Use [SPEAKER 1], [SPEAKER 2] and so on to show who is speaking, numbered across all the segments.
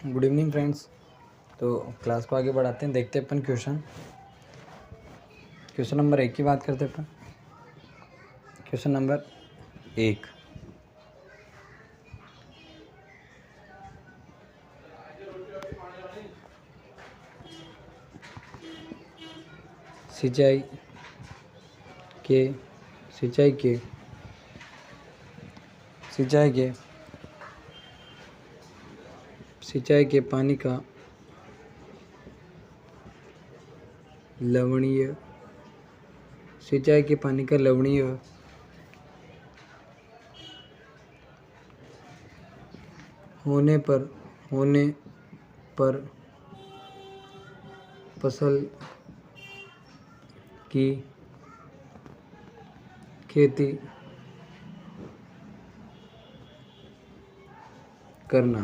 [SPEAKER 1] Good evening friends. तो class को आगे बढ़ाते हैं, देखते हैं अपन क्वेश्चन नंबर 1 की बात करते हैं अपन। क्वेश्चन नंबर 1, सिंचाई के पानी का लवणीय होने पर फसल की खेती करना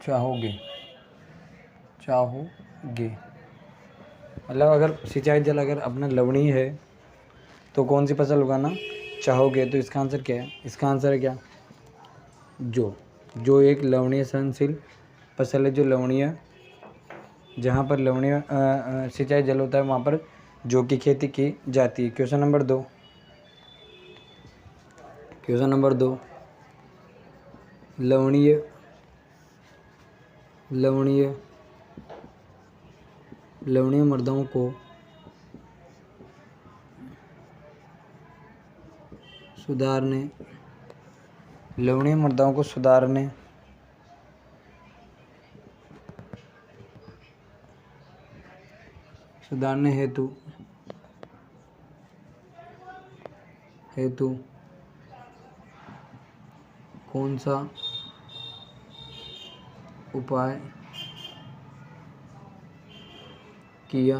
[SPEAKER 1] चाहोगे। मतलब अगर सिंचाई जल अगर अपना लवणीय है तो कौन सी फसल उगाना चाहोगे, तो इसका आंसर क्या है? इसका आंसर है क्या? जो एक लवणीय सहनशील फसल है, जो लवणीय, जहाँ पर लवणीय सिंचाई जल होता है वहाँ पर जौ की खेती की जाती है। क्वेश्चन नंबर 2, लवणीय मृदाओं को सुधारने हेतु कौन सा उपाय किया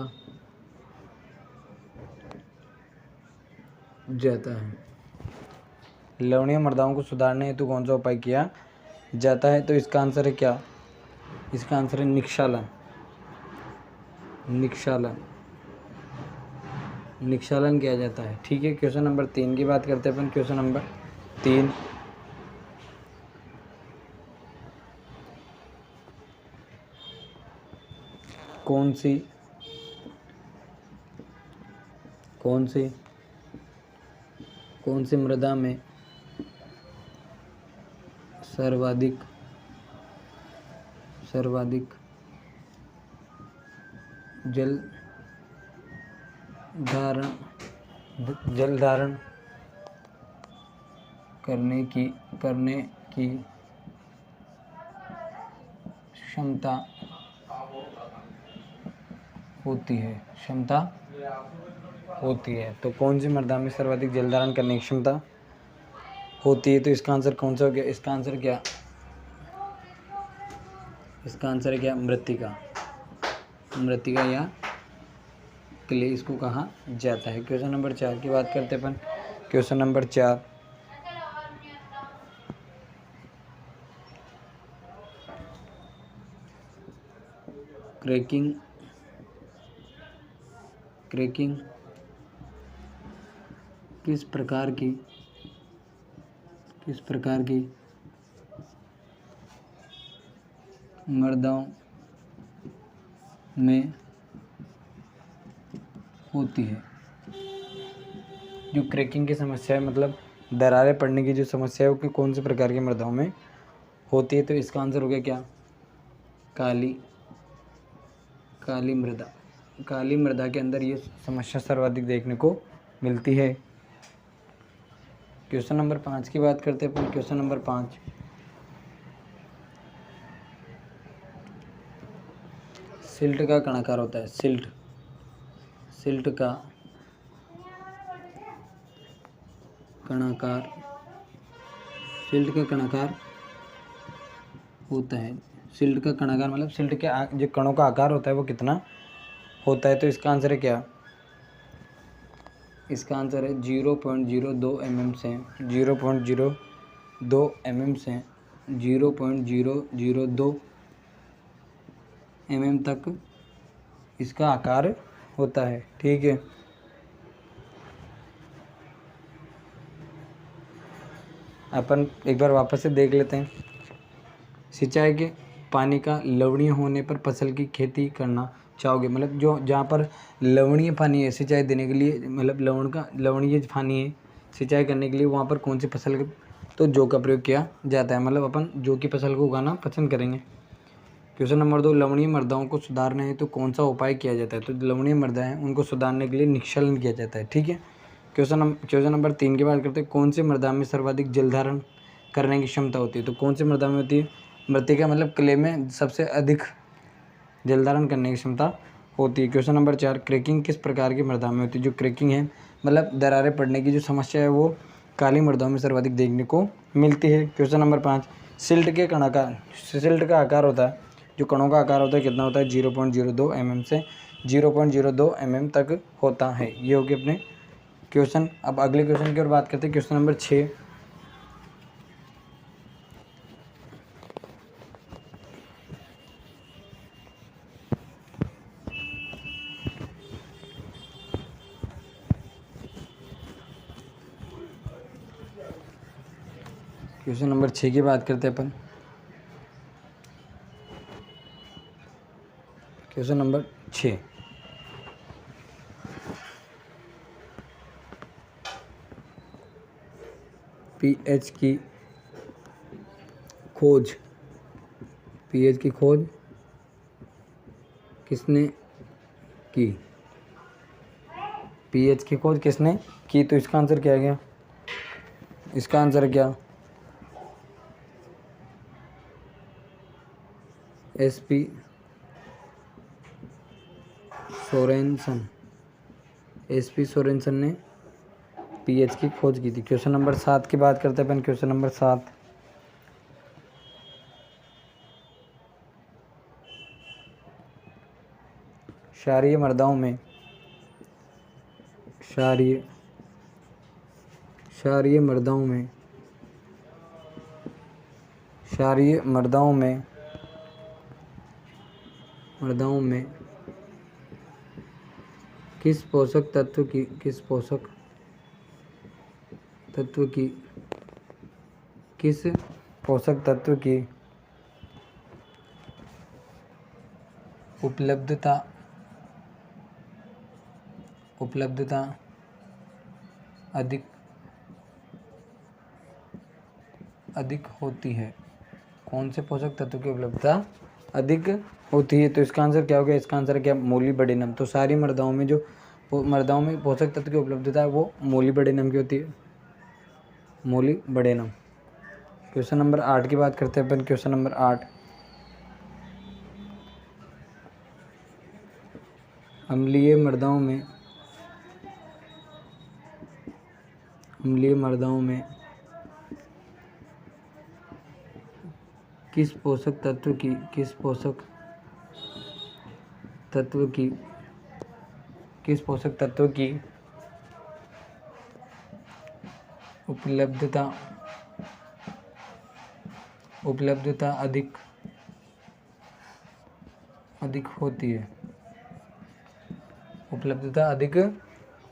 [SPEAKER 1] जाता है? लवणीय मृदाओं को सुधारने हेतु कौन सा उपाय किया जाता है? तो इसका आंसर है क्या? इसका आंसर है निक्षालन किया जाता है। ठीक है, क्वेश्चन नंबर 3 की बात करते हैं अपन। क्वेश्चन नंबर 3, कौन सी मृदा में सर्वाधिक जल धारण करने की क्षमता होती है? तो कौन सी मृदा में सर्वाधिक जल धारण करने की क्षमता होती है? तो इसका आंसर कौन सा हो गया? इसका आंसर है क्या? मृत्तिका या क्ले इसको कहा जाता है। क्वेश्चन नंबर 4 की बात करते हैं अपन। क्वेश्चन नंबर 4, क्रैकिंग किस प्रकार की मृदाओं में होती है? जो क्रैकिंग की समस्या है, मतलब दरारें पड़ने की जो समस्या है, वो कौन से प्रकार की मृदाओं में होती है? तो इसका आंसर हो गया क्या? काली मृदा के अंदर ये समस्या सर्वाधिक देखने को मिलती है। क्वेश्चन नंबर 5 की बात करते हैं अपन। क्वेश्चन नंबर 5, सिल्ट का कणाकार होता है। सिल्ट का कणाकार होता है। सिल्ट का कणाकार मतलब सिल्ट के जो कणों का आकार होता है वो कितना होता है? तो इसका आंसर है क्या? इसका आंसर है 0.02 mm से 0.02 mm तक इसका आकार होता है। ठीक है, अपन एक बार वापस से देख लेते हैं। सिंचाई के पानी का लवणीय होने पर फसल की खेती करना चाहोगे, मतलब जो जहाँ पर लवणीय पानी है सिंचाई देने के लिए, मतलब लवणीय पानी है सिंचाई करने के लिए, वहाँ पर कौन सी फसल तो जौ का प्रयोग किया जाता है, मतलब अपन जौ की फसल को उगाना पसंद करेंगे। क्वेश्चन नंबर 2, लवणीय मृदाओं को सुधारना है तो कौन सा उपाय किया जाता है, तो लवणीय मृदा है उनको सुधारने के लिए निक्षलन किया जाता है, ठीक है। क्वेश्चन नंबर 3 की बात करते हैं, कौन सी मृदा में सर्वाधिक जल धारण करने की क्षमता होती है, तो कौन सी मृदा में होती है, मृतिका मतलब क्ले में सबसे अधिक जल धारण करने की क्षमता होती है। क्वेश्चन नंबर 4, क्रैकिंग किस प्रकार की मृदा में होती है, जो क्रैकिंग है मतलब दरारें पड़ने की जो समस्या है वो काली मृदाओं में सर्वाधिक देखने को मिलती है। क्वेश्चन नंबर 5, सिल्ट का आकार होता है, जो कणों का आकार होता है कितना होता है, 0.02 mm से 0.02 mm तक होता है। ये हो गए अपने क्वेश्चन। अब अगले क्वेश्चन की ओर बात करते हैं। क्वेश्चन नंबर 6, क्वेश्चन नंबर 6 की बात करते हैं अपन। क्वेश्चन नंबर 6, पीएच की खोज किसने की, पीएच की खोज किसने की, तो इसका आंसर क्या गया, इसका आंसर क्या, एसपी सोरेनसन ने पीएच की खोज की थी। क्वेश्चन नंबर 7 की बात करते हैं अपन। क्वेश्चन नंबर 7, क्षारीय मृदाओं में किस पोषक तत्व की उपलब्धता अधिक होती है, कौन से पोषक तत्व की उपलब्धता अधिक होती है, तो इसका आंसर क्या हो गया, इसका आंसर क्या, मोलिब्डेनम। तो सारी मृदाओं में पोषक तत्व की उपलब्धता है वो मोलिब्डेनम की होती है, मोलिब्डेनम। क्वेश्चन नंबर 8 की बात करते हैं अपन। क्वेश्चन नंबर 8, अम्लीय मृदाओं में किस पोषक तत्व की उपलब्धता अधिक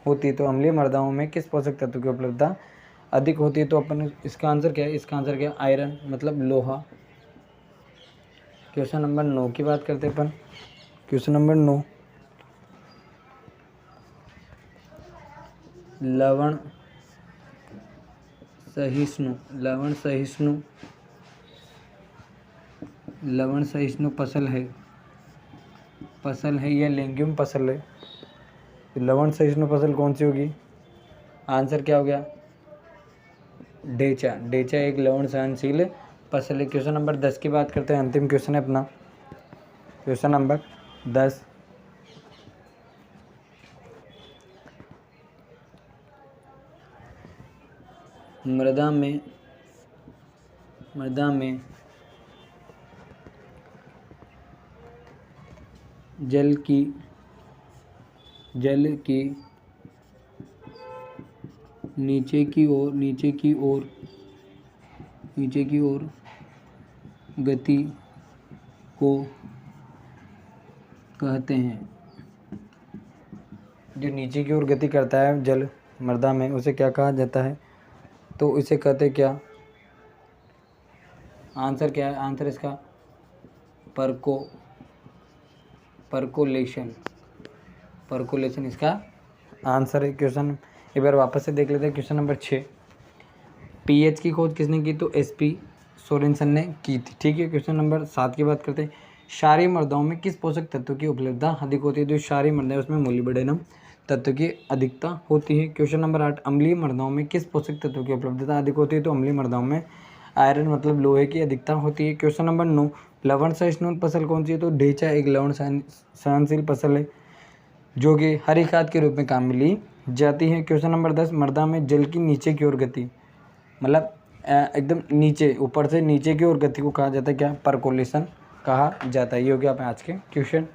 [SPEAKER 1] होती है, तो अम्लीय मृदाओं में किस पोषक तत्व की उपलब्धता अधिक होती है, तो अपन इसका आंसर क्या है, इसका आंसर क्या है, आयरन मतलब लोहा। क्वेश्चन नंबर 9 की बात करते हैं अपन। क्वेश्चन नंबर 9, लवण सहिष्णु फसल है या लेग्यूम फसल है, तो लवण सहिष्णु फसल कौन सी होगी, आंसर क्या हो गया, डेचा एक लवण सहनशील फसल है। क्वेश्चन नंबर 10 की बात करते हैं, अंतिम क्वेश्चन है अपना। क्वेश्चन नंबर 10, मृदा में जल की नीचे की ओर गति को कहते हैं, जो नीचे की ओर गति करता है जल मृदा में उसे क्या कहा जाता है, तो इसे कहते क्या, आंसर क्या है? आंसर इसका परकोलेशन इसका आंसर है। क्वेश्चन एक बार वापस से देख लेते हैं। क्वेश्चन नंबर 6, पीएच की खोज किसने की? तो एसपी सोरेनसन ने की थी। ठीक है। क्वेश्चन नंबर 7 की बात करते हैं। क्षारीय मृदाओं में किस पोषक तत्व की उपलब्धता अधिक होती है? जो क्षारीय मृदा है उसमें मोलिब्डेनम तत्व की अधिकता होती है। क्वेश्चन नंबर 8, अम्लीय मृदाओं में किस पोषक तत्व की उपलब्धता अधिक होती है? तो अम्लीय मृदाओं में आयरन मतलब लोहे की अधिकता होती है। क्वेश्चन नंबर 9, लवण सहिष्णु फसल कौन सी है? तो ढेंचा एक लवण सहनशील फसल है जो कि हरी खाद के रूप में काम में ली जाती है। क्वेश्चन नंबर 10, मृदा में जल की नीचे की ओर गति, मतलब एकदम नीचे, ऊपर से नीचे की ओर गति को कहा जाता है क्या? परकोलेशन कहा जाता है। ये हो गया अपने आज के क्वेश्चन।